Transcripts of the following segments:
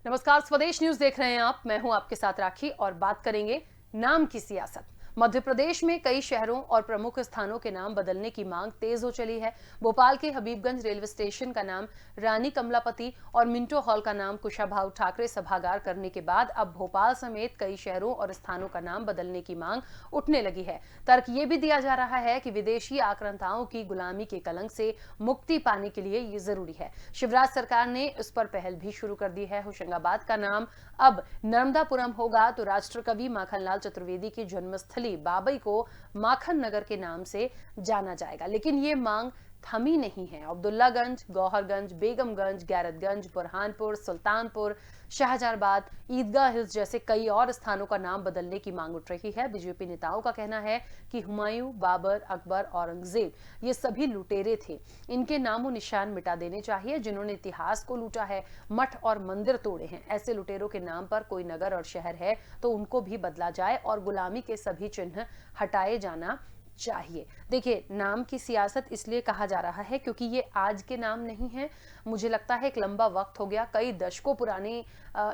नमस्कार, स्वदेश न्यूज देख रहे हैं आप। मैं हूं आपके साथ राखी और बात करेंगे नाम की सियासत। मध्य प्रदेश में कई शहरों और प्रमुख स्थानों के नाम बदलने की मांग तेज हो चली है। भोपाल के हबीबगंज रेलवे स्टेशन का नाम रानी कमलापति और मिंटो हॉल का नाम कुशाभाऊ ठाकरे सभागार करने के बाद अब भोपाल समेत कई शहरों और स्थानों का नाम बदलने की मांग उठने लगी है। तर्क ये भी दिया जा रहा है कि विदेशी आक्रांताओं की गुलामी के कलंक से मुक्ति पाने के लिए ये जरूरी है। शिवराज सरकार ने इस पर पहल भी शुरू कर दी है। होशंगाबाद का नाम अब नर्मदापुरम होगा तो राष्ट्रकवि माखनलाल चतुर्वेदी की जन्मस्थली बाबई को माखन नगर के नाम से जाना जाएगा। लेकिन ये मांग थमी नहीं है। अब्दुल्लागंज, गौहरगंज, बेगमगंज, गैरतगंज, बुरहानपुर, सुल्तानपुर, शाहजहांबाद, ईदगाह हिल्स जैसे कई और स्थानों का नाम बदलने की मांग उठ रही है। बीजेपी नेताओं का कहना है कि हुमायूं, बाबर, अकबर, औरंगजेब ये सभी लुटेरे थे। इनके नामो निशान मिटा देने चाहिए जिन्होंने इतिहास को लूटा है, मठ और मंदिर तोड़े हैं। ऐसे लुटेरों के नाम पर कोई नगर और शहर है तो उनको भी बदला जाए और गुलामी के सभी चिन्ह हटाए जाना चाहिए। देखिए, नाम की सियासत इसलिए कहा जा रहा है क्योंकि ये आज के नाम नहीं है। मुझे लगता है एक लंबा वक्त हो गया, कई दशकों पुराने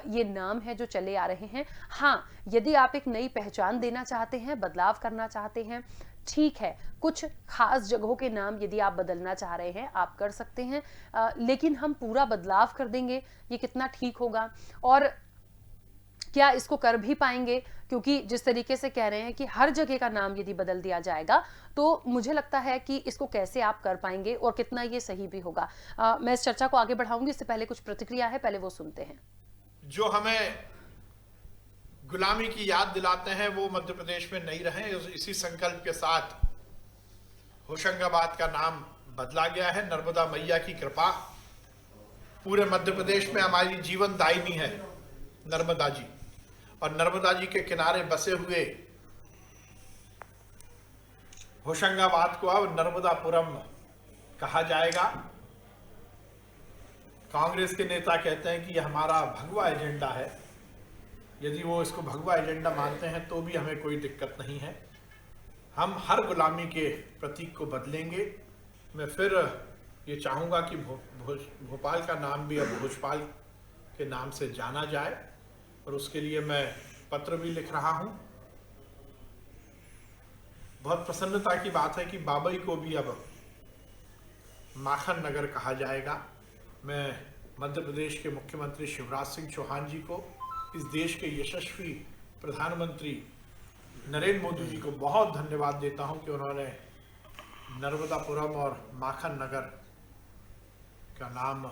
ये नाम है जो चले आ रहे हैं। हाँ, यदि आप एक नई पहचान देना चाहते हैं, बदलाव करना चाहते हैं, ठीक है। कुछ खास जगहों के नाम यदि आप बदलना चाह रहे हैं, आप कर सकते हैं। लेकिन हम पूरा बदलाव कर देंगे, ये कितना ठीक होगा और क्या इसको कर भी पाएंगे? क्योंकि जिस तरीके से कह रहे हैं कि हर जगह का नाम यदि बदल दिया जाएगा तो मुझे लगता है कि इसको कैसे आप कर पाएंगे और कितना ये सही भी होगा। मैं इस चर्चा को आगे बढ़ाऊंगी, इससे पहले कुछ प्रतिक्रिया है, पहले वो सुनते हैं। जो हमें गुलामी की याद दिलाते हैं वो मध्य प्रदेश में नहीं रहे। इसी संकल्प के साथ होशंगाबाद का नाम बदला गया है। नर्मदा मैया की कृपा पूरे मध्य प्रदेश में हमारी जीवन दायिनी है नर्मदा जी, और नर्मदा जी के किनारे बसे हुए होशंगाबाद को अब नर्मदापुरम कहा जाएगा। कांग्रेस के नेता कहते हैं कि यह हमारा भगवा एजेंडा है। यदि वो इसको भगवा एजेंडा मानते हैं तो भी हमें कोई दिक्कत नहीं है। हम हर गुलामी के प्रतीक को बदलेंगे। मैं फिर ये चाहूँगा कि भोपाल का नाम भी अब भोजपाल के नाम से जाना जाए और उसके लिए मैं पत्र भी लिख रहा हूँ। बहुत प्रसन्नता की बात है कि बाबई को भी अब माखन नगर कहा जाएगा। मैं मध्य प्रदेश के मुख्यमंत्री शिवराज सिंह चौहान जी को, इस देश के यशस्वी प्रधानमंत्री नरेंद्र मोदी जी को बहुत धन्यवाद देता हूं कि उन्होंने नर्मदापुरम और माखन नगर का नाम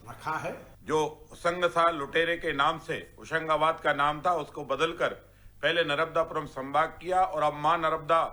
रखा है। जो होशंगाबाद लुटेरे के नाम से होशंगाबाद का नाम था उसको बदलकर पहले नर्मदापुरम संभाग किया और अब मां नर्मदा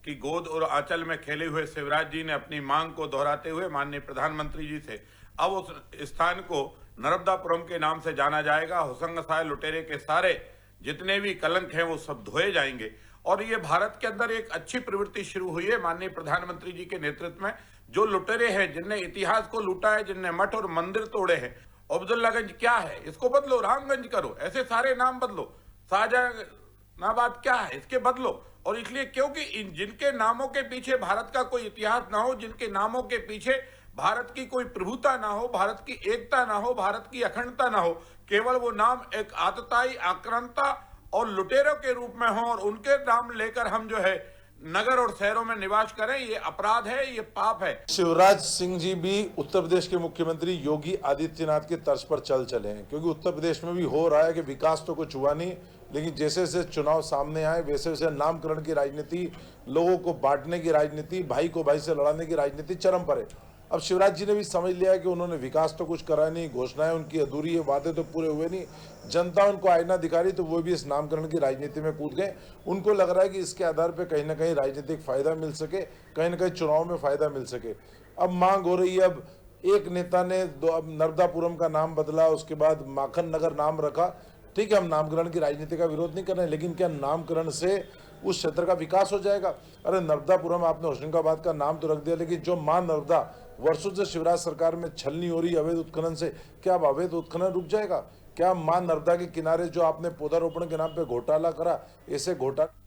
की गोद और आंचल में खेले हुए शिवराज जी ने अपनी मांग को दोहराते हुए माननीय प्रधानमंत्री जी से अब उस स्थान को नर्मदापुरम के नाम से जाना जाएगा। होशंगाबाद लुटेरे के सारे जितने भी कलंक हैं वो सब धोए जाएंगे और ये भारत के अंदर एक अच्छी प्रवृत्ति शुरू हुई है माननीय प्रधानमंत्री जी के नेतृत्व में। जो लुटेरे हैं, जिनने इतिहास को लूटा है, जिनने मठ और मंदिर तोड़े हैं, अब्दुल्लागंज क्या है इसको बदलो, रामगंज करो, ऐसे सारे नाम बदलो, शाहजहानाबाद क्या है इसके बदलो। और इसलिए क्योंकि जिनके नामों के पीछे भारत का कोई इतिहास ना हो, जिनके नामों के पीछे भारत की कोई प्रभुता ना हो, भारत की एकता ना हो, भारत की अखंडता ना हो, केवल वो नाम एक आतताई, आक्रांता और लुटेरों के रूप में हो और उनके नाम लेकर हम जो है नगर और शहरों में निवास करें, ये अपराध है, ये पाप है। शिवराज सिंह जी भी उत्तर प्रदेश के मुख्यमंत्री योगी आदित्यनाथ के तर्ज पर चले हैं, क्योंकि उत्तर प्रदेश में भी हो रहा है कि विकास तो कुछ हुआ नहीं, लेकिन जैसे जैसे चुनाव सामने आए वैसे वैसे नामकरण की राजनीति, लोगों को बांटने की राजनीति, भाई को भाई से लड़ाने की राजनीति चरम पर है। अब शिवराज जी ने भी समझ लिया है कि उन्होंने विकास तो कुछ करा नहीं, घोषणाएं उनकी अधूरी है, वादे तो पूरे हुए नहीं, जनता उनको आईना दिखा रही, तो वो भी इस नामकरण की राजनीति में कूद गए। उनको लग रहा है कि इसके आधार पर कहीं ना कहीं राजनीतिक फायदा मिल सके, कहीं ना कहीं चुनाव में फायदा मिल सके। अब मांग हो रही है, अब एक नेता ने अब नर्मदापुरम का नाम बदला, उसके बाद माखन नगर नाम रखा। ठीक है, हम नामकरण की राजनीति का विरोध नहीं कर रहे हैं, लेकिन क्या नामकरण से उस क्षेत्र का विकास हो जाएगा? अरे नर्मदापुरम आपने होशंगाबाद का नाम तो रख दिया, लेकिन जो मां नर्मदा वर्षों से शिवराज सरकार में छलनी हो रही अवैध उत्खनन से, क्या अब अवैध उत्खनन रुक जाएगा? क्या मां नर्मदा के किनारे जो आपने पौधारोपण के नाम पे घोटाला करा, ऐसे घोटाला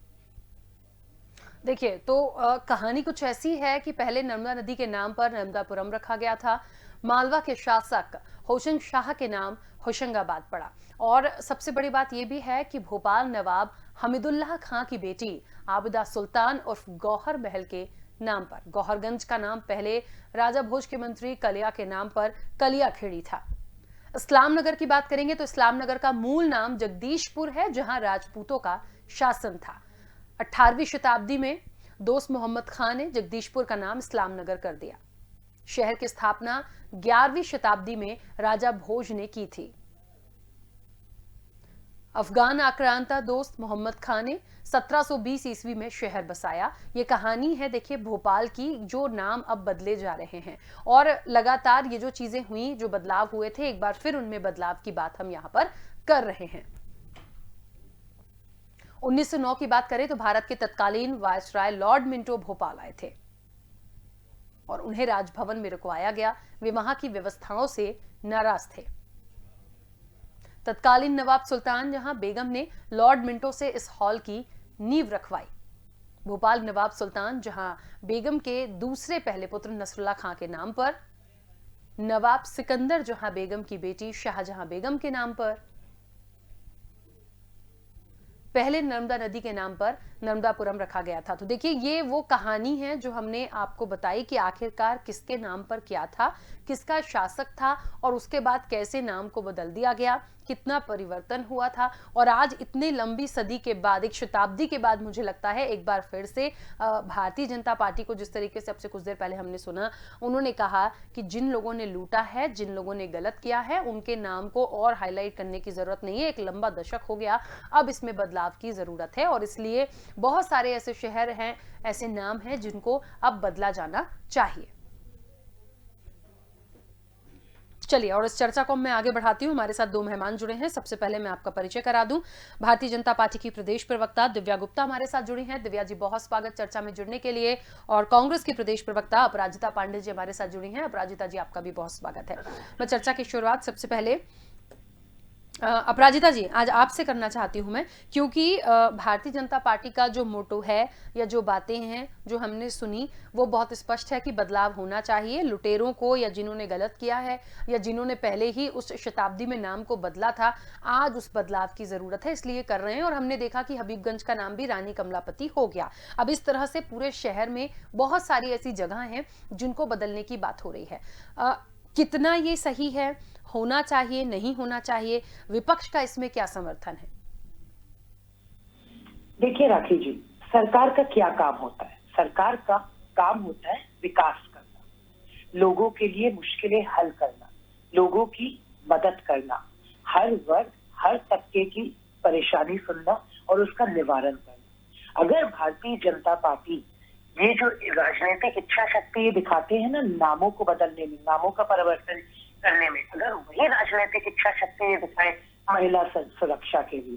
देखिए, तो कहानी कुछ ऐसी है कि पहले नर्मदा नदी के नाम पर नर्मदापुरम रखा गया था। मालवा के शासक होशंग शाह के नाम होशंगाबाद पड़ा। और सबसे बड़ी बात यह भी है कि भोपाल नवाब हमीदुल्लाह खां की बेटी आबिदा सुल्तान उर्फ गौहर महल के नाम पर, गौहरगंज का नाम पहले राजा भोज के मंत्री कलिया के नाम पर कलिया खेड़ी था। इस्लाम नगर की बात करेंगे तो इस्लाम नगर का मूल नाम जगदीशपुर है, जहां राजपूतों का शासन था। 18वीं शताब्दी में दोस्त मोहम्मद खान ने जगदीशपुर का नाम इस्लाम नगर कर दिया। शहर की स्थापना 11वीं शताब्दी में राजा भोज ने की थी। अफगान आक्रांता दोस्त मोहम्मद खान ने 1720 ईस्वी में शहर बसाया। ये कहानी है देखिए भोपाल की, जो नाम अब बदले जा रहे हैं और लगातार ये जो चीजें हुई, जो बदलाव हुए थे, एक बार फिर उनमें बदलाव की बात हम यहां पर कर रहे हैं। 1909 की बात करें तो भारत के तत्कालीन वायसराय लॉर्ड मिंटो भोपाल आए थे और उन्हें राजभवन में रुकवाया गया। वे वहां की व्यवस्थाओं से नाराज थे। तत्कालीन नवाब सुल्तान जहां बेगम ने लॉर्ड मिंटो से इस हॉल की नींव रखवाई। भोपाल नवाब सुल्तान जहां बेगम के दूसरे पहले पुत्र नसरुल्लाह खां के नाम पर, नवाब सिकंदर जहां बेगम की बेटी शाहजहां बेगम के नाम पर, पहले नर्मदा नदी के नाम पर नर्मदापुरम रखा गया था। तो देखिए ये वो कहानी है जो हमने आपको बताई कि आखिरकार किसके नाम पर क्या था, किसका शासक था और उसके बाद कैसे नाम को बदल दिया गया, कितना परिवर्तन हुआ था। और आज इतने लंबी सदी के बाद, एक शताब्दी के बाद, मुझे लगता है एक बार फिर से भारतीय जनता पार्टी को, जिस तरीके से अब से कुछ देर पहले हमने सुना, उन्होंने कहा कि जिन लोगों ने लूटा है, जिन लोगों ने गलत किया है, उनके नाम को और हाईलाइट करने की जरूरत नहीं है। एक लंबा दशक हो गया, अब इसमें बदलाव की जरूरत है और इसलिए बहुत सारे ऐसे शहर हैं, ऐसे नाम हैं जिनको अब बदला जाना चाहिए। चलिए और इस चर्चा को मैं आगे बढ़ाती हूं। हमारे साथ दो मेहमान जुड़े हैं। सबसे पहले मैं आपका परिचय करा दूं। भारतीय जनता पार्टी की प्रदेश प्रवक्ता दिव्या गुप्ता हमारे साथ जुड़ी हैं। दिव्या जी, बहुत स्वागत चर्चा में जुड़ने के लिए। और कांग्रेस की प्रदेश प्रवक्ता अपराजिता पांडे जी हमारे साथ जुड़ी हैं। अपराजिता जी, आपका भी बहुत स्वागत है। मैं चर्चा की शुरुआत सबसे पहले अपराजिता जी आज आपसे करना चाहती हूं मैं, क्योंकि भारतीय जनता पार्टी का जो मोटो है या जो बातें हैं जो हमने सुनी, वो बहुत स्पष्ट है कि बदलाव होना चाहिए। लुटेरों को या जिन्होंने गलत किया है या जिन्होंने पहले ही उस शताब्दी में नाम को बदला था, आज उस बदलाव की जरूरत है, इसलिए कर रहे हैं। और हमने देखा कि हबीबगंज का नाम भी रानी कमलापति हो गया। अब इस तरह से पूरे शहर में बहुत सारी ऐसी जगह हैं जिनको बदलने की बात हो रही है। कितना ये सही है, होना चाहिए, नहीं होना चाहिए, विपक्ष का इसमें क्या समर्थन है? देखिए राखी जी, सरकार का क्या काम होता है? सरकार का काम होता है विकास करना, लोगों के लिए मुश्किलें हल करना, लोगों की मदद करना, हर वर्ग, हर तबके की परेशानी सुनना और उसका निवारण करना। अगर भारतीय जनता पार्टी ये जो राजनीतिक इच्छा शक्ति ये दिखाते हैं ना, नामों को बदलने में, नामों का परिवर्तन करने में, अगर वही राजनीतिक इच्छा शक्ति ये दिखाए महिला सुरक्षा के लिए,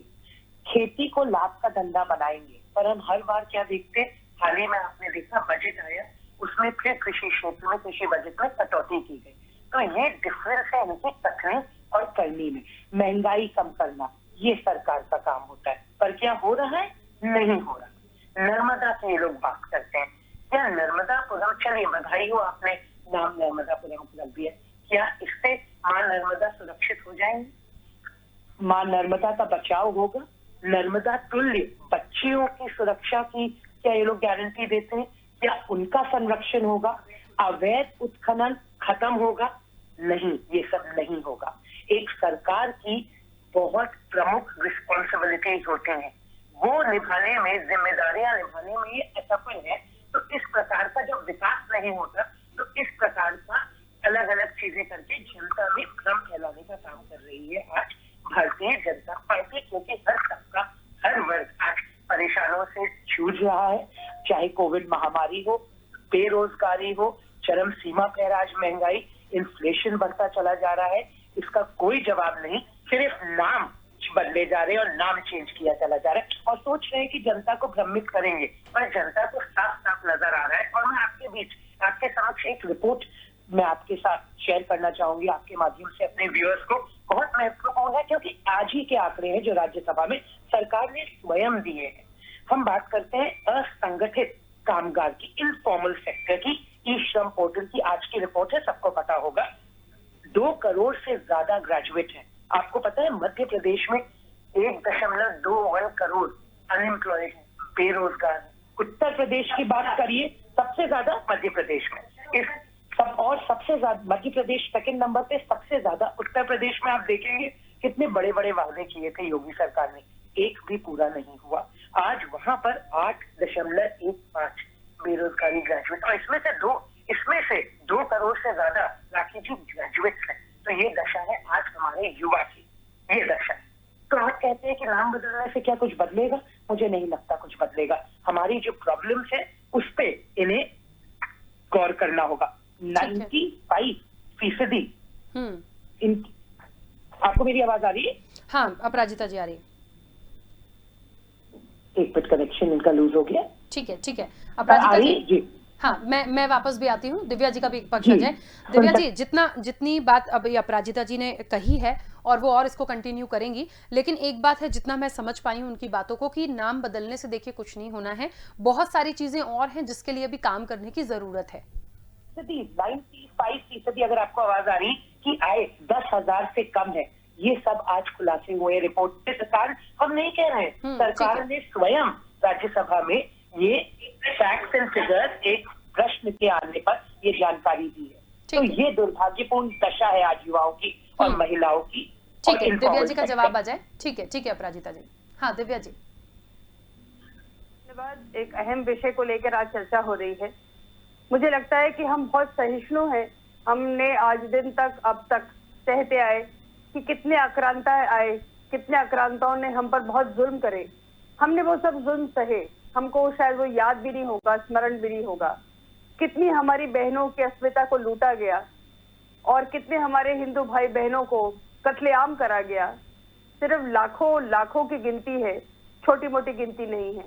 खेती को लाभ का धंधा बनाएंगे, पर हम हर बार क्या देखते हैं, हाल ही में आपने देखा बजट आया, उसमें फिर कृषि क्षेत्र में, कृषि बजट में कटौती की गई। तो ये डिफरेंस है इनकी तकनीक और करनी में। महंगाई कम करना ये सरकार का काम होता है, पर क्या हो रहा है? नहीं हो रहा। नर्मदा की लोग बात करते हैं, क्या नर्मदापुरम, चलिए बधाई हो, आपने नाम नर्मदापुरम रख दिया, क्या इससे मां नर्मदा सुरक्षित हो जाएंगी? मां नर्मदा का बचाव होगा? नर्मदा तुल्य बच्चियों की सुरक्षा की क्या ये लोग गारंटी देते हैं? क्या उनका संरक्षण होगा? अवैध उत्खनन खत्म होगा? नहीं, ये सब नहीं होगा। एक सरकार की बहुत प्रमुख रिस्पॉन्सिबिलिटीज होते हैं, वो निभाने में, जिम्मेदारियां निभाने में ये असफल है। तो इस प्रकार का जब विकास नहीं होता, तो इस प्रकार का अलग अलग चीजें करके जनता में भ्रम फैलाने का काम कर रही है आज भारतीय जनता पार्टी, क्योंकि हर तबका, हर वर्ग आज परेशानियों से जूझ रहा है। चाहे कोविड महामारी हो, बेरोजगारी हो, चरम सीमा पर आज महंगाई, इन्फ्लेशन बढ़ता चला जा रहा है, इसका कोई जवाब नहीं। सिर्फ नाम बदले जा रहे हैं और नाम चेंज किया चला जा रहा है और सोच रहे हैं कि जनता को भ्रमित करेंगे, पर जनता को साफ साफ नजर आ रहा है। और मैं आपके बीच, आपके समक्ष एक रिपोर्ट मैं आपके साथ शेयर करना चाहूंगी आपके माध्यम से अपने व्यूअर्स को। बहुत महत्वपूर्ण है क्योंकि आज ही के आंकड़े हैं जो राज्यसभा में सरकार ने स्वयं दिए हैं। हम बात करते हैं असंगठित कामगार की, इनफॉर्मल सेक्टर की। ई श्रम पोर्टल की आज की रिपोर्ट है, सबको पता होगा 2 करोड़ से ज्यादा ग्रेजुएट हैं आपको पता है मध्य प्रदेश में 1.21 करोड़ अनएम्प्लॉयड बेरोजगार। उत्तर प्रदेश की बात करिए, सबसे ज्यादा मध्य प्रदेश में, इस सब और सबसे ज्यादा मध्य प्रदेश सेकंड नंबर पे, सबसे ज्यादा उत्तर प्रदेश में। आप देखेंगे कितने बड़े बड़े वादे किए थे योगी सरकार ने, एक भी पूरा नहीं हुआ। आज वहां पर 8.15 बेरोजगारी ग्रेजुएट, और इसमें से 2 करोड़ से ज्यादा लाखी जो ग्रेजुएट्स हैं। तो ये दशा है आज हमारे युवा की, ये दशा है। तो आप कहते हैं कि नाम बदलने से क्या कुछ बदलेगा? मुझे नहीं लगता कुछ बदलेगा। हमारी जो प्रॉब्लम्स है उस पे इन्हें गौर करना होगा। 95% आपको मेरी आवाज आ रही है? हाँ, अपराजिता जी आ रही है। एक मिनट, कनेक्शन इनका लूज हो गया। ठीक है अपराजिता जी। जी हाँ, मैं वापस भी आती हूँ। दिव्या जी का भी एक पक्ष आ जाए। दिव्या जी, जितनी बात अभी अपराजिता जी ने कही है और वो और इसको कंटिन्यू करेंगी, लेकिन एक बात है, जितना मैं समझ पाई हूँ उनकी बातों को, कि नाम बदलने से देखिए कुछ नहीं होना है, बहुत सारी चीजें और हैं जिसके लिए भी काम करने की जरूरत है। 95% अगर आपको आवाज आ रही कि आए 10,000 से कम है, ये सब आज खुलासे हुए रिपोर्ट से। सरकार, हम नहीं कह रहे हैं, सरकार ने स्वयं राज्यसभा में ये फैक्ट्स एंड फिगर्स एक प्रश्न के आने पर ये जानकारी दी है। तो ये दुर्भाग्यपूर्ण दशा है आज युवाओं की और महिलाओं की। ठीक है, दिव्या जी का जवाब आ जाए। ठीक है अपराजिता जी। हाँ दिव्या जी। धन्यवाद। एक अहम विषय को लेकर आज चर्चा हो रही है। मुझे लगता है कि हम बहुत सहिष्णु हैं। हमने आज दिन तक अब तक सहते आए कि कितने आक्रांता आए, कितने आक्रांताओं ने हम पर बहुत जुल्म करे। हमने वो सब जुल्म सहे, हमको शायद वो याद भी नहीं होगा, स्मरण भी नहीं होगा। कितनी हमारी बहनों की अस्मिता को लूटा गया और कितने हमारे हिंदू भाई बहनों को कत्लेआम करा गया। सिर्फ लाखों की गिनती है, छोटी मोटी गिनती नहीं है।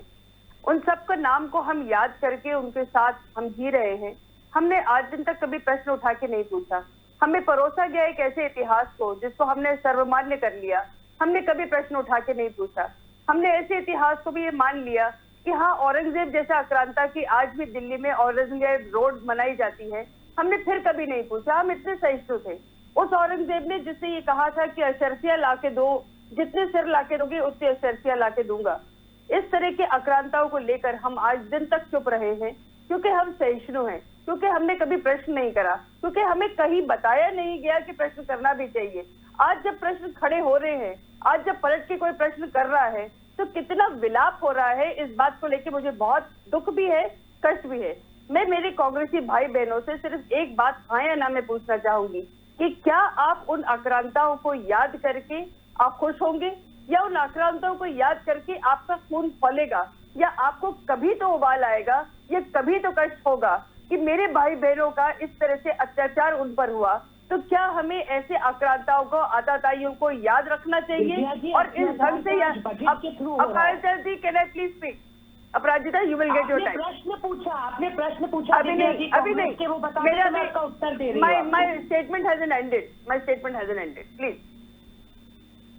उन सब का नाम को हम याद करके उनके साथ हम जी रहे हैं। हमने आज दिन तक कभी प्रश्न उठा के नहीं पूछा। हमें परोसा गया एक ऐसे इतिहास को जिसको हमने सर्वमान्य कर लिया। हमने कभी प्रश्न उठा के नहीं पूछा। हमने ऐसे इतिहास को भी ये मान लिया कि हाँ, औरंगजेब जैसा आक्रांता की आज भी दिल्ली में औरंगजेब रोड मनाई जाती है। हमने फिर कभी नहीं पूछा। हम इतने सहिष्णु थे। उस औरंगजेब ने जिससे ये कहा था कि अशर्फिया लाके दो, जितने सिर लाके दोगे उतने अशर्फिया लाके दूंगा। इस तरह के आक्रांताओं को लेकर हम आज दिन तक चुप रहे हैं, क्योंकि हम सहिष्णु हैं, क्योंकि हमने कभी प्रश्न नहीं करा, क्योंकि हमें कहीं बताया नहीं गया कि प्रश्न करना भी चाहिए। आज जब प्रश्न खड़े हो रहे हैं, आज जब पलट के कोई प्रश्न कर रहा है, तो कितना विलाप हो रहा है। इस बात को लेकर मुझे बहुत दुख भी है, कष्ट भी है। मैं मेरे कांग्रेसी भाई बहनों से सिर्फ एक बात हाँ या ना में पूछना चाहूंगी कि क्या आप उन आक्रांताओं को याद करके आप खुश होंगे, या उन आक्रांताओं को याद करके आपका खून खौलेगा, या आपको कभी तो उबाल आएगा, या कभी तो कष्ट होगा कि मेरे भाई बहनों का इस तरह से अत्याचार उन पर हुआ। तो क्या हमें ऐसे आक्रांताओं को, आतताइयों को याद रखना चाहिए और इस ढंग से? Aparajita ji, can I please speak? Aparajita, you will get your time. आपने प्रश्न पूछा अभी नहीं, मेरा उत्तर दे रही हूं। My statement hasn't ended, please.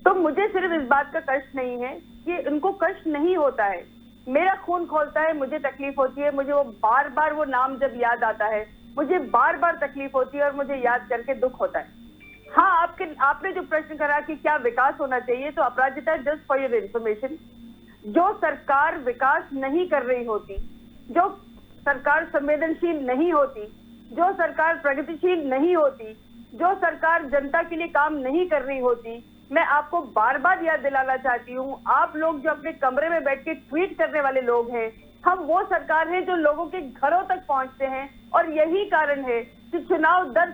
तो मुझे सिर्फ इस बात का कष्ट नहीं है कि उनको कष्ट नहीं होता है। मेरा खून खौलता है, मुझे तकलीफ होती है, मुझे वो बार बार वो नाम जब याद आता है, मुझे बार बार तकलीफ होती है और मुझे याद करके दुख होता है। हाँ, आपने जो प्रश्न करा कि क्या विकास होना चाहिए, तो अपराजिता, जस्ट फॉर योर इन्फॉर्मेशन, जो सरकार विकास नहीं कर रही होती, जो सरकार संवेदनशील नहीं होती, जो सरकार प्रगतिशील नहीं होती, जो सरकार जनता के लिए काम नहीं कर रही होती, मैं आपको बार बार याद दिलाना चाहती हूँ, आप लोग जो अपने कमरे में बैठ के ट्वीट करने वाले लोग हैं, हम वो सरकार है जो लोगों के घरों तक पहुंचते हैं। और यही कारण है कि चुनाव दर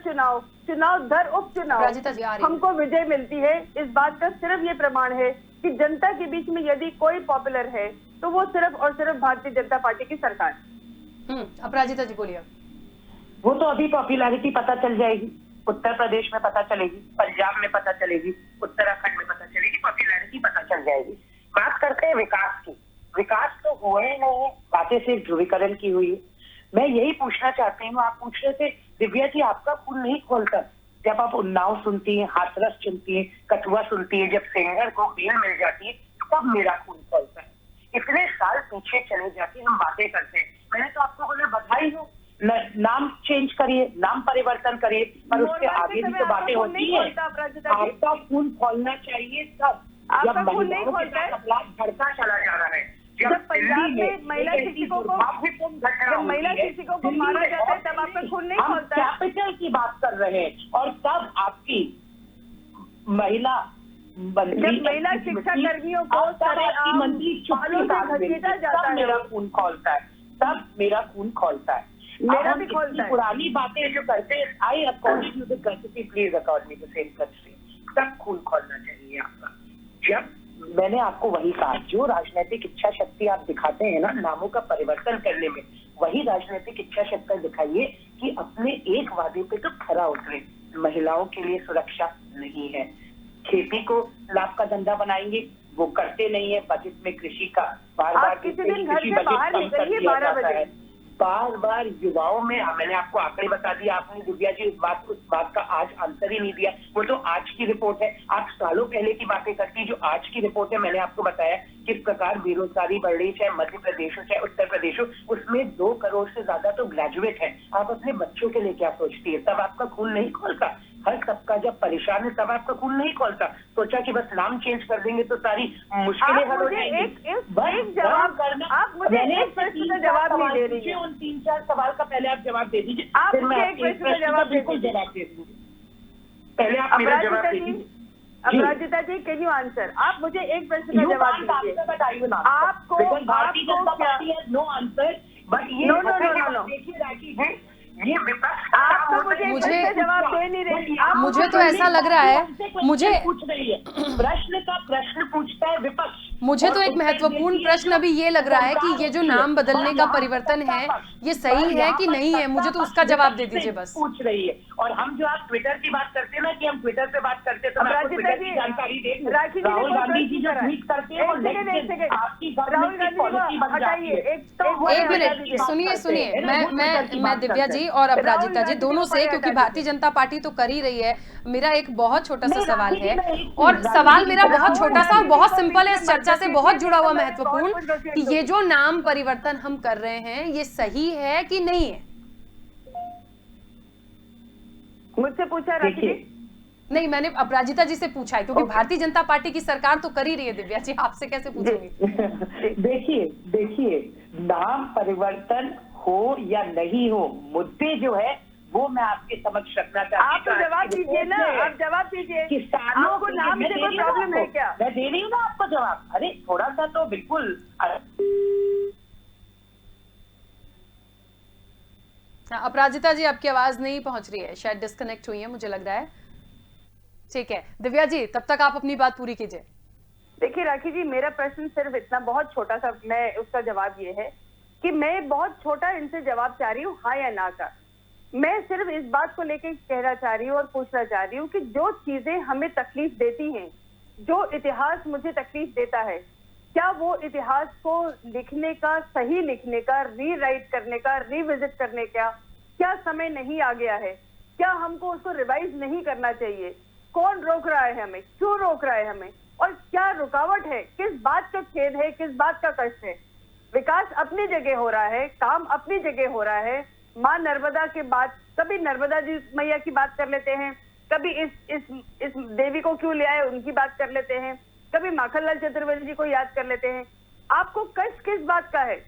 उपचुनाव हमको विजय मिलती है। इस बात का सिर्फ ये प्रमाण है कि जनता के बीच में यदि कोई पॉपुलर है तो वो सिर्फ और सिर्फ भारतीय जनता पार्टी की सरकार। अपराजिता जी बोलिए। वो तो अभी पॉपुलैरिटी पता चल जाएगी, उत्तर प्रदेश में पता चलेगी, पंजाब में पता चलेगी, उत्तराखंड में पता चलेगी, पॉपुलैरिटी पता चल जाएगी। बात करते हैं विकास की। विकास तो हुआ ही नहीं है, बातें सिर्फ ध्रुवीकरण की हुई है। मैं यही पूछना चाहती हूँ, आप पूछ रहे थे दिव्या जी, आपका खून नहीं खोलता जब आप उन्नाव सुनती है, हाथरस सुनती है, कठुआ सुनती है, जब सेंगर को बेल मिल जाती है, तो तब मेरा खून खोलता है। इतने साल पीछे चले जाके हम बातें करते हैं। मैंने तो आपको बोला बधाई हो नाम चेंज करिए, नाम परिवर्तन करिए, पर उसके आगे भी तो बातें होती है। आपका खून खोलना चाहिए तब जब महिलाओं के साथ अपराध बढ़ता चला जा रहा है। जब पंजाब में महिला शिक्षकों को मारा जाता है तब आपका खून नहीं खोलता है। कैपिटल की बात कर रहे हैं और तब आपकी महिला मंत्री, जब महिला शिक्षा कर्मियों को मंत्री घसीटा जाता है, मेरा खून खोलता है, तब मेरा खून खोलता है, मेरा भी खोलता है। पुरानी बातें जो करते हैं, I according to the courtesy, please accord me the same courtesy, तब खून खोलना चाहिए आपका। जब मैंने आपको वही कहा, जो राजनीतिक इच्छा शक्ति आप दिखाते हैं ना नामों का परिवर्तन करने में, वही राजनीतिक इच्छा शक्ति दिखाइए कि अपने एक वादे पे तो खरा उतरे। महिलाओं के लिए सुरक्षा नहीं है, खेती को लाभ का धंधा बनाएंगे, वो करते नहीं है। बजट में कृषि का बार-बार किसी दिन घर से बाहर निकलिए 12 बजे, बार-बार युवाओं में, मैंने आपको आंकड़े बता दिया, आपने दिव्या जी उस बात का आज आंसर ही नहीं दिया। वो तो आज की रिपोर्ट है, आप सालों पहले की बातें करती, जो आज की रिपोर्ट है मैंने आपको बताया किस प्रकार बेरोजगारी बढ़ रही, चाहे मध्य प्रदेश हो चाहे उत्तर प्रदेश हो, उसमें 2 करोड़ से ज्यादा तो ग्रेजुएट है। आप अपने बच्चों के लिए क्या सोचती है? तब आपका खून नहीं खोलता। हर सबका जब परेशान है तब आपका खून नहीं खोलता। सोचा कि बस नाम चेंज कर देंगे तो सारी मुश्किलें हल हो जाएंगी। एक जवाब करना, आप मुझे एक प्रश्न का जवाब नहीं दे रही है। उन 3-4 सवाल का पहले आप जवाब दे दीजिए, आप फिर मैं मुझे एक प्रश्न का जवाब बिल्कुल जवाब दे दूंगी। पहले आप मेरा जवाब दे दीजिए। अपराजिता जी, कैन यू आंसर? आप मुझे एक प्रश्न का जवाब दीजिए। आपको Bharatiya Janata Party has no answer, but ये नो देखिए राखी है, ये विपक्ष आप तो मुझे जवाब दे नहीं रही। मुझे तो ऐसा लग रहा है, मुझे पूछ रही है, प्रश्न का प्रश्न पूछता है विपक्ष। मुझे तो एक महत्वपूर्ण प्रश्न अभी ये लग रहा है कि ये जो नाम बदलने का परिवर्तन है ये सही है कि नहीं है, मुझे तो उसका जवाब दे दीजिए बस। पूछ रही है। और हम जो आप ट्विटर की बात करते हैं ना कि हम ट्विटर पे बात करते हैं, तो मैं आपको ट्विटर की जानकारी दे दूं। राहुल गांधी जी जो ट्वीट करते हैं वो आपकी राहुल गांधी हटाइए एक मिनट, सुनिए मैं दिव्या जी और अपराजिता जी दोनों से, क्योंकि भारतीय जनता पार्टी तो कर ही रही है, मेरा एक बहुत छोटा सा सवाल है, और सवाल मेरा बहुत छोटा सा और बहुत सिंपल है, इस चर्चा से बहुत जुड़ा हुआ महत्वपूर्ण, कि ये जो नाम परिवर्तन हम कर रहे हैं ये सही है कि नहीं है? मुझसे पूछा राखी जी? नहीं, मैंने अपराजिता जी से पूछा है, क्योंकि भारतीय जनता पार्टी की सरकार तो कर ही रही है। दिव्या जी आपसे कैसे पूछूंगी? देखिए नाम परिवर्तन हो या नहीं हो, मुद्दे जो है वो मैं आपके समक्ष रखना चाहती हूँ। आप तो जवाब दीजिए ना, आप जवाब दीजिए। किसानों को नाम से कोई प्रॉब्लम है क्या? मैं दे रही हूँ ना आपको जवाब। अरे थोड़ा सा तो बिल्कुल। अपराजिता जी आपकी आवाज नहीं पहुंच रही है, शायद डिस्कनेक्ट हुई है मुझे लग रहा है। ठीक है दिव्या जी, तब तक आप अपनी बात पूरी कीजिए। देखिए राखी जी, मेरा प्रश्न सिर्फ इतना बहुत छोटा सा, मैं उसका जवाब ये है कि मैं बहुत छोटा इनसे जवाब चाह रही हूँ, हाँ या ना का। मैं सिर्फ इस बात को लेकर कहना चाह रही हूँ और पूछना चाह रही हूँ कि जो चीजें हमें तकलीफ देती हैं, जो इतिहास मुझे तकलीफ देता है, क्या वो इतिहास को लिखने का, सही लिखने का, रीराइट करने का, रिविजिट करने का क्या समय नहीं आ गया है? क्या हमको उसको रिवाइज नहीं करना चाहिए? कौन रोक रहा है हमें? क्यों रोक रहा है हमें? और क्या रुकावट है? किस बात का खेद है? किस बात का कष्ट है? विकास अपनी जगह हो रहा है, काम अपनी जगह हो रहा है। माँ नर्मदा के बाद कभी नर्मदा जी मैया की बात कर लेते हैं, कभी इस देवी को क्यों ले आए उनकी बात कर लेते हैं, कभी माखनलाल चतुर्वेदी जी को याद कर लेते हैं। आपको कष्ट किस बात का है?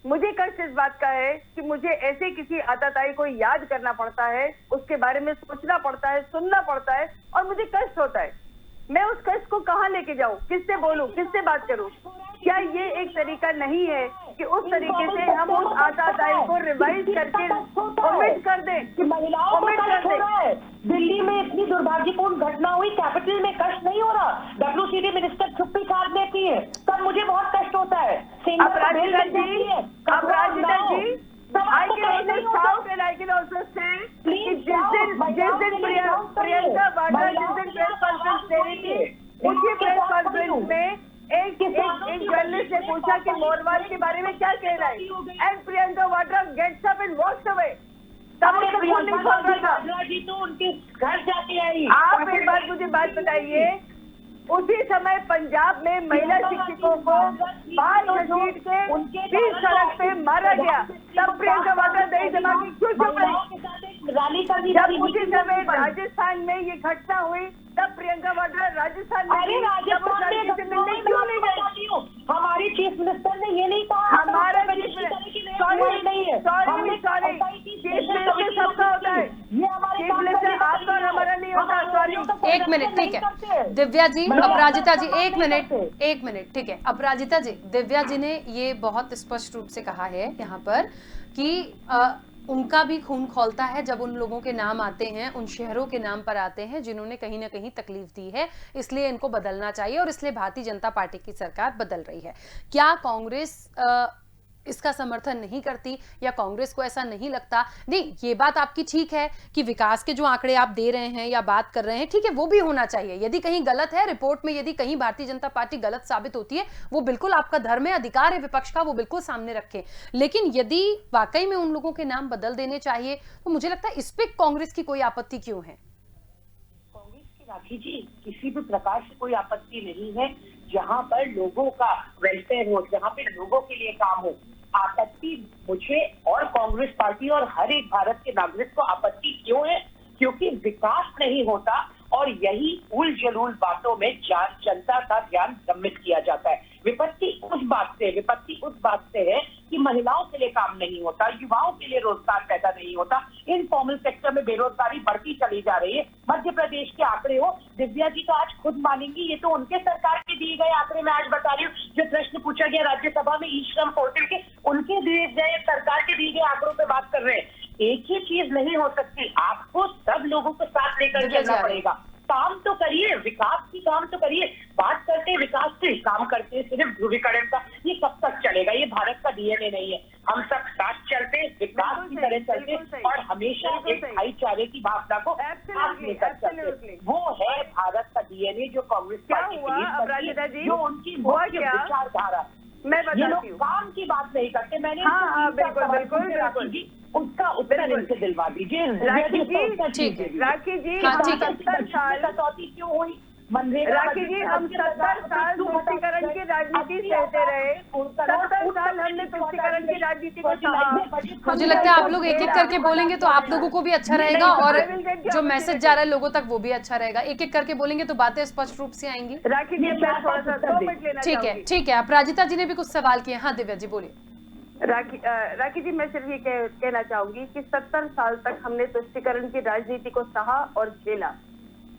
मुझे कष्ट इस बात का है कि मुझे ऐसे किसी आताताई को याद करना पड़ता है, उसके बारे में सोचना पड़ता है, सुनना पड़ता है, और मुझे कष्ट होता है। मैं उस कष्ट को कहाँ लेके जाऊं? किससे बोलूं? किससे बात करूं? क्या ये एक तरीका नहीं है कि उस तरीके से हम उस आताताई को रिवाइज करके ओमिट कर दें? कि महिलाओं को कष्ट हो रहा है। दिल्ली में इतनी दुर्भाग्यपूर्ण घटना हुई, कैपिटल में कष्ट नहीं हो रहा। WCD मिनिस्टर छुट्टी काट देती है, तब मुझे बहुत कष्ट होता है। अपराजिता जी, I can only shout and I can also say कि जिस दिन प्रियंका वाड्रा जिस दिन प्रेस कॉन्फ्रेंस दे रही थी, उसी प्रेस कॉन्फ्रेंस में एक जर्नलिस्ट ने पूछा कि मोरवाल के बारे में क्या कह रहा है, and Priyanka Vadra gets up and walks away. तब उसको खून नहीं खोल रहा था। जी तो उनके घर जाके आई। आप एक बार मुझे बात बताइए उसी समय पंजाब में महिला शिक्षकों को बाल घसीट के बीच सड़क पे मारा गया, तब प्रियंका वाड्रा दही जमा की क्यों चुप रही? जब उसी समय राजस्थान में ये घटना हुई, तब प्रियंका वाड्रा राजस्थान में से मिलने क्यों नहीं गई? हमारी चीफ मिनिस्टर ने ये नहीं कहा हमारा नहीं है। सॉरी चीफ मिनिस्टर सबका होता है, चीफ मिनिस्टर आपका और हमारा नहीं होता। सॉरी, एक मिनट, ठीक है दिव्या जी, अपराजिता जी एक मिनट, ठीक है अपराजिता जी, दिव्या जी ने ये बहुत स्पष्ट रूप से कहा है यहाँ पर कि उनका भी खून खौलता है जब उन लोगों के नाम आते हैं, उन शहरों के नाम पर आते हैं जिन्होंने कहीं ना कहीं तकलीफ दी है, इसलिए इनको बदलना चाहिए और इसलिए भारतीय जनता पार्टी की सरकार बदल रही है। क्या कांग्रेस इसका समर्थन नहीं करती या कांग्रेस को ऐसा नहीं लगता? नहीं, ये बात आपकी ठीक है कि विकास के जो आंकड़े आप दे रहे हैं या बात कर रहे हैं, ठीक है, वो भी होना चाहिए। यदि कहीं गलत है रिपोर्ट में, यदि कहीं भारतीय जनता पार्टी गलत साबित होती है, वो बिल्कुल आपका धर्म है, अधिकार है विपक्ष का, वो बिल्कुल सामने रखें। लेकिन यदि वाकई में उन लोगों के नाम बदल देने चाहिए तो मुझे लगता है इस पे कांग्रेस की कोई आपत्ति क्यों है? कांग्रेस की राखी जी किसी भी प्रकार से कोई आपत्ति नहीं है, जहां पर लोगों का वेलफेयर हो, जहां पे लोगों के लिए काम हो। आपत्ति मुझे और कांग्रेस पार्टी और हर एक भारत के नागरिक को आपत्ति क्यों है? क्योंकि विकास नहीं होता और यही उल जलूल बातों में जनता का ध्यान भ्रमित किया जाता है। विपत्ति उस बात से है कि महिलाओं के लिए काम नहीं होता, युवाओं के लिए रोजगार पैदा नहीं होता, इनफॉर्मल सेक्टर में बेरोजगारी बढ़ती चली जा रही है। मध्य प्रदेश के आंकड़े हो, दिव्या जी तो आज खुद मानेंगी, ये तो उनके सरकार के दिए गए आंकड़े मैं आज बता रही हूँ। जो प्रश्न पूछा गया राज्यसभा में ई श्रम पोर्टल के, उनके दिए गए सरकार के दिए गए आंकड़ों पे बात कर रहे हैं। एक ही चीज नहीं हो सकती, आपको सब लोगों को साथ लेकर चलना पड़ेगा। काम तो करिए, विकास की काम तो करिए। बात करते हैं विकास से, काम करते हैं सिर्फ ध्रुवीकरण का, ये कब तक चलेगा? ये भारत का डीएनए नहीं है। हम सब साथ चलते, विकास की तरह चलते और हमेशा एक भाईचारे की भावना को साथ लेकर चलते। वो है भारत का डीएनए जो कांग्रेस पार्टी की, जो उनकी मुख्य विचारधारा। मैं ये लोग काम की बात नहीं करते। मैंने बिल्कुल उसका उत्तर इनसे दिलवा दीजिए। राखी जी हाँ, ठीक है। 70 साल कटौती क्यों हुई? राखी जी, हम 70 साल तुष्टीकरण की राजनीति सहते रहे, 70 साल हमने तुष्टीकरण की राजनीति को सहा। मुझे लगता है आप लोग एक एक करके बोलेंगे तो आप लोगों को भी अच्छा रहेगा और जो मैसेज जा रहा है लोगों तक वो भी अच्छा रहेगा। एक एक करके बोलेंगे तो बातें स्पष्ट रूप से आएंगी। राखी जी, मैं थोड़ा सा 2 मिनट लेना चाहूंगी। ठीक है। अपराजिता जी ने भी कुछ सवाल किए। हाँ दिव्या जी बोलिए। राखी जी, मैं सिर्फ ये कहना चाहूंगी कि 70 साल तक हमने तुष्टीकरण की राजनीति को सहा और झेला।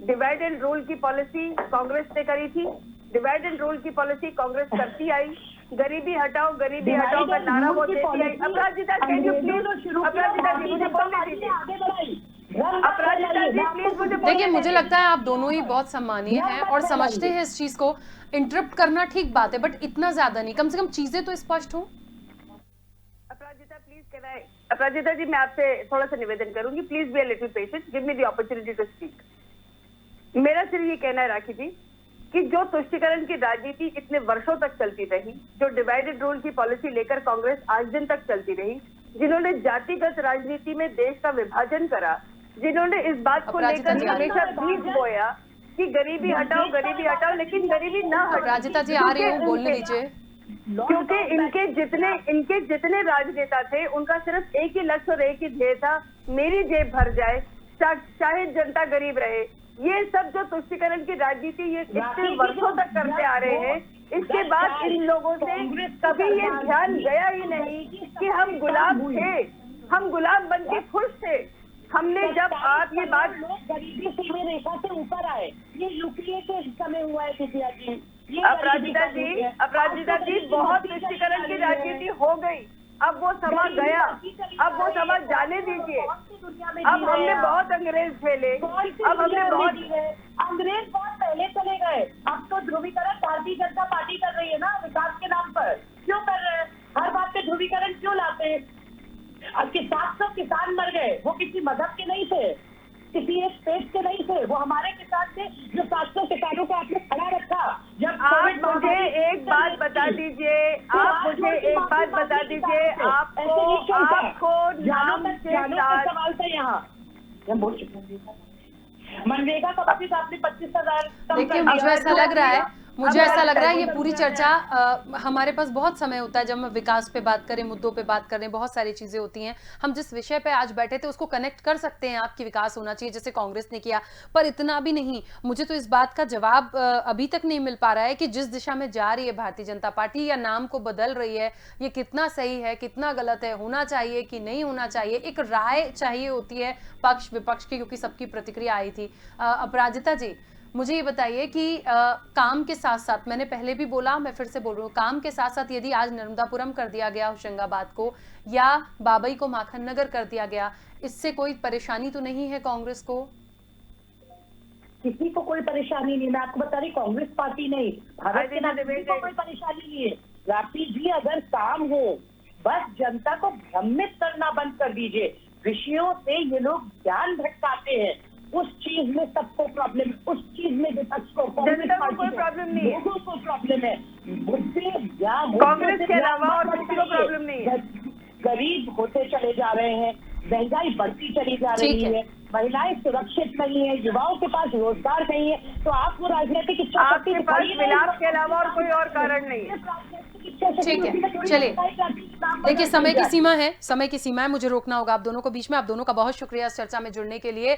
डिवाइड एंड रूल की पॉलिसी कांग्रेस ने करी थी, डिवाइड एंड रूल की पॉलिसी कांग्रेस करती आई। गरीबी हटाओ का नारा वो देती आई। अपराजिता, कैन यू प्लीज, अपराजिता जी मुझे बोलने दीजिए। अपराजिता जी प्लीज मुझे। देखिए, मुझे लगता है आप दोनों ही बहुत सम्मानीय हैं और समझते हैं इस चीज को। इंटरप्ट करना ठीक बात है बट इतना ज्यादा नहीं, कम से कम चीजें तो स्पष्ट हो। अपराजिता जी, मैं आपसे थोड़ा सा निवेदन करूंगी, please be a little patient, give me the opportunity to speak. मेरा सिर्फ ये कहना है राखी जी कि जो तुष्टीकरण की राजनीति इतने वर्षों तक चलती रही, जो डिवाइडेड रूल की पॉलिसी लेकर कांग्रेस आज दिन तक चलती रही, जिन्होंने जातिगत राजनीति में देश का विभाजन करा, जिन्होंने इस बात को लेकर हमेशा बीज बोया कि गरीबी हटाओ, लेकिन गरीबी न हटाओ। राजिता जी आ रही हूँ, बोलने दीजिए। क्योंकि इनके जितने राजनेता थे उनका सिर्फ एक ही लक्ष्य और एक ही ध्येय था, मेरी जेब भर जाए, चाहे जनता गरीब रहे। ये सब जो तुष्टीकरण की राजनीति ये इतने वर्षों तक करते आ रहे हैं, इसके बाद इन लोगों से कभी ये ध्यान गया ही नहीं कि हम गुलाम थे, हम गुलाम बन के खुश थे। हमने जब आप ये बात गरीबी सीमा रेखा से ऊपर आए, ये यूपीए के समय हुआ है दिव्या जी। अपराजिता जी, बहुत तुष्टीकरण की राजनीति हो गई, अब वो समा गया, अब वो समा जाने दीजिए। अब हमने बहुत अंग्रेज झेले, अब हमने बहुत अंग्रेज बहुत पहले चले गए। अब तो ध्रुवीकरण भारतीय जनता पार्टी कर रही है ना, विकास के नाम पर। क्यों कर रहे हैं? हर बात पे ध्रुवीकरण क्यों लाते हैं? अब 700 किसान मर गए, वो किसी मजहब के नहीं थे, किसी एक स्टेट के नहीं थे, वो हमारे किसान थे जो 700 किसानों को आपने खड़ा रखा। जब आप मुझे एक बात बता दीजिए, आपको नाम से सवाल था यहाँ। मनरेगा का बजट आपने 25,000 का देखिए कर मुझे दिया। ऐसा लग रहा है ये अब पूरी चर्चा हमारे पास बहुत समय होता है जब हम विकास पे बात करें, मुद्दों पे बात करें, बहुत सारी चीजें होती हैं। हम जिस विषय पे आज बैठे थे उसको कनेक्ट कर सकते हैं, आपकी विकास होना चाहिए जैसे कांग्रेस ने किया, पर इतना भी नहीं। मुझे तो इस बात का जवाब अभी तक नहीं मिल पा रहा है कि जिस दिशा में जा रही है भारतीय जनता पार्टी या नाम को बदल रही है, ये कितना सही है, कितना गलत है, होना चाहिए कि नहीं होना चाहिए। एक राय चाहिए होती है पक्ष विपक्ष की, क्योंकि सबकी प्रतिक्रिया आई थी। अपराजिता जी, मुझे ये बताइए कि काम के साथ साथ, मैंने पहले भी बोला, मैं फिर से बोल रही हूँ, काम के साथ साथ यदि आज नर्मदापुरम कर दिया गया होशंगाबाद को, या बाबई को माखन नगर कर दिया गया, इससे कोई परेशानी तो नहीं है कांग्रेस को? किसी को कोई परेशानी नहीं। मैं आपको बता रही, कांग्रेस पार्टी नहीं, भारत के नागरिकों को कोई परेशानी नहीं है। राशि जी, अगर काम हो, बस जनता को भ्रमित करना बंद कर दीजिए। विषयों से ये लोग ज्ञान भटकाते हैं, उस चीज में सबको प्रॉब्लम, उस चीज में विपक्ष को, जनता को कोई प्रॉब्लम नहीं है, लोगों को प्रॉब्लम है। मुद्दे कांग्रेस के अलावा और किसी को प्रॉब्लम नहीं है। गरीब होते चले जा रहे हैं, महंगाई बढ़ती चली जा रही है, महिलाएं सुरक्षित नहीं है, युवाओं के पास रोजगार नहीं है, तो आप वो राजनीतिक इच्छा आपके पास मिलाप के अलावा और कोई और कारण नहीं है। ठीक है, चलिए। देखिए समय की सीमा है, समय की सीमा है, मुझे रोकना होगा आप दोनों को बीच में। आप दोनों का बहुत शुक्रिया इस चर्चा में जुड़ने के लिए।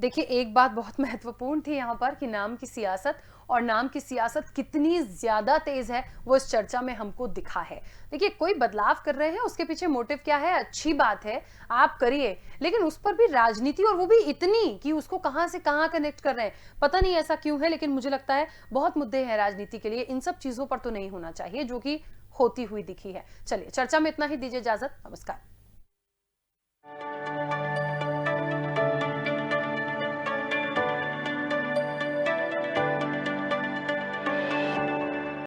देखिए एक बात बहुत महत्वपूर्ण थी यहाँ पर कि नाम की सियासत, और नाम की सियासत कितनी ज्यादा तेज है वो इस चर्चा में हमको दिखा है। देखिए कोई बदलाव कर रहे हैं, उसके पीछे मोटिव क्या है, अच्छी बात है, आप करिए, लेकिन उस पर भी राजनीति, और वो भी इतनी कि उसको कहां से कहां कनेक्ट कर रहे हैं, पता नहीं ऐसा क्यों है। लेकिन मुझे लगता है बहुत मुद्दे हैं राजनीति के लिए, इन सब चीजों पर तो नहीं होना चाहिए जो कि होती हुई दिखी है। चलिए चर्चा में इतना ही, दीजिए इजाजत, नमस्कार।